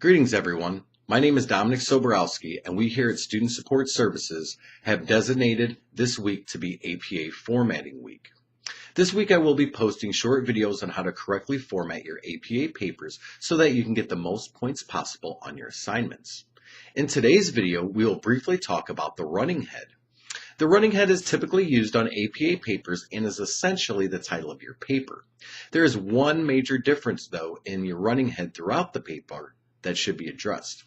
Greetings, everyone. My name is Dominic Soborowski, and we here at Student Support Services have designated this week to be APA Formatting Week. This week I will be posting short videos on how to correctly format your APA papers so that you can get the most points possible on your assignments. In today's video, we will briefly talk about the running head. The running head is typically used on APA papers and is essentially the title of your paper. There is one major difference, though, in your running head throughout the paper that should be addressed.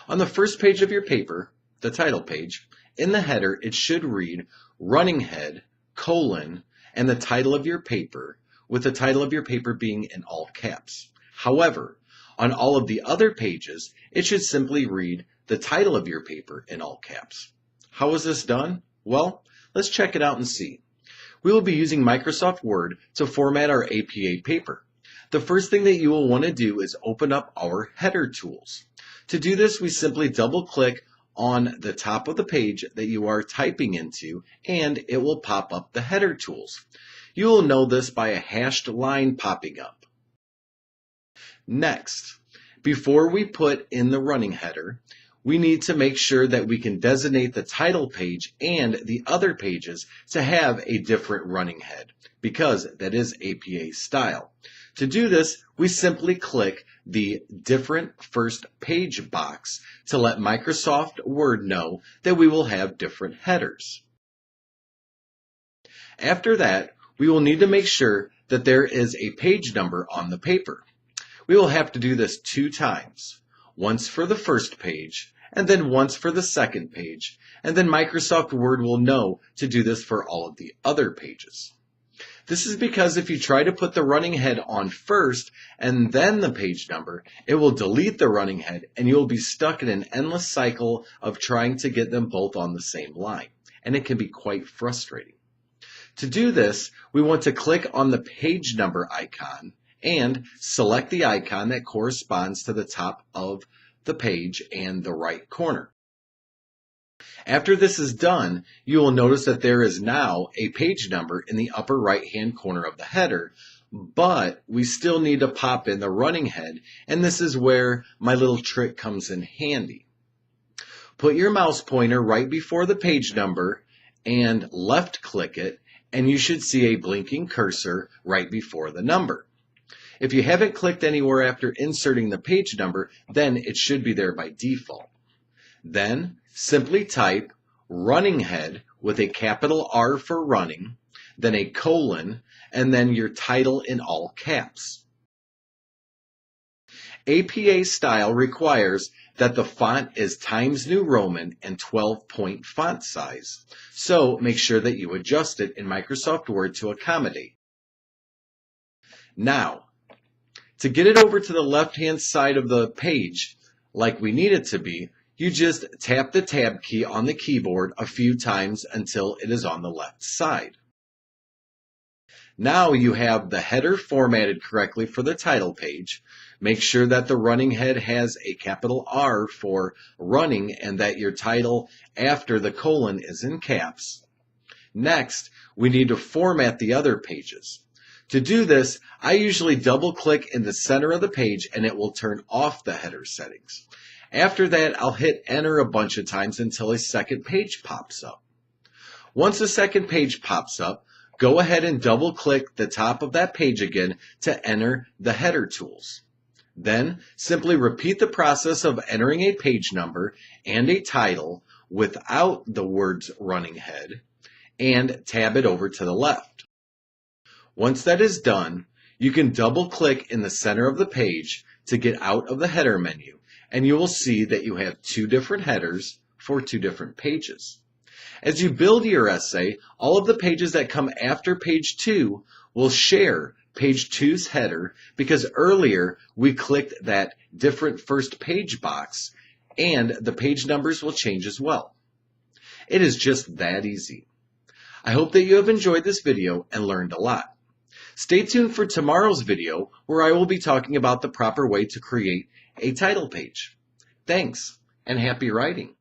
On the first page of your paper, the title page, in the header it should read running head, colon, and the title of your paper, with the title of your paper being in all caps. However, on all of the other pages, it should simply read the title of your paper in all caps. How is this done? Well, let's check it out and see. We will be using Microsoft Word to format our APA paper. The first thing that you will want to do is open up our header tools. To do this, we simply double-click on the top of the page that you are typing into, and it will pop up the header tools. You will know this by a hashed line popping up. Next, before we put in the running header, we need to make sure that we can designate the title page and the other pages to have a different running head, because that is APA style. To do this, we simply click the different first page box to let Microsoft Word know that we will have different headers. After that, we will need to make sure that there is a page number on the paper. We will have to do this 2 times, once for the first page and then once for the second page, and then Microsoft Word will know to do this for all of the other pages. This is because if you try to put the running head on first and then the page number, it will delete the running head and you will be stuck in an endless cycle of trying to get them both on the same line, and it can be quite frustrating. To do this, we want to click on the page number icon and select the icon that corresponds to the top of the page and the right corner. After this is done, you will notice that there is now a page number in the upper right-hand corner of the header, but we still need to pop in the running head, and this is where my little trick comes in handy. Put your mouse pointer right before the page number and left-click it, and you should see a blinking cursor right before the number. If you haven't clicked anywhere after inserting the page number, then it should be there by default. Then simply type running head with a capital R for running, then a colon, and then your title in all caps. APA style requires that the font is Times New Roman and 12-point font size, so make sure that you adjust it in Microsoft Word to accommodate. Now, to get it over to the left-hand side of the page, like we need it to be, you just tap the Tab key on the keyboard a few times until it is on the left side. Now you have the header formatted correctly for the title page. Make sure that the running head has a capital R for running and that your title after the colon is in caps. Next, we need to format the other pages. To do this, I usually double-click in the center of the page and it will turn off the header settings. After that, I'll hit enter a bunch of times until a second page pops up. Once a second page pops up, go ahead and double-click the top of that page again to enter the header tools. Then, simply repeat the process of entering a page number and a title without the words running head and tab it over to the left. Once that is done, you can double-click in the center of the page to get out of the header menu, and you will see that you have 2 different headers for 2 different pages. As you build your essay, all of the pages that come after page 2 will share page 2's header because earlier we clicked that different first page box and the page numbers will change as well. It is just that easy. I hope that you have enjoyed this video and learned a lot. Stay tuned for tomorrow's video where I will be talking about the proper way to create a title page. Thanks and happy writing.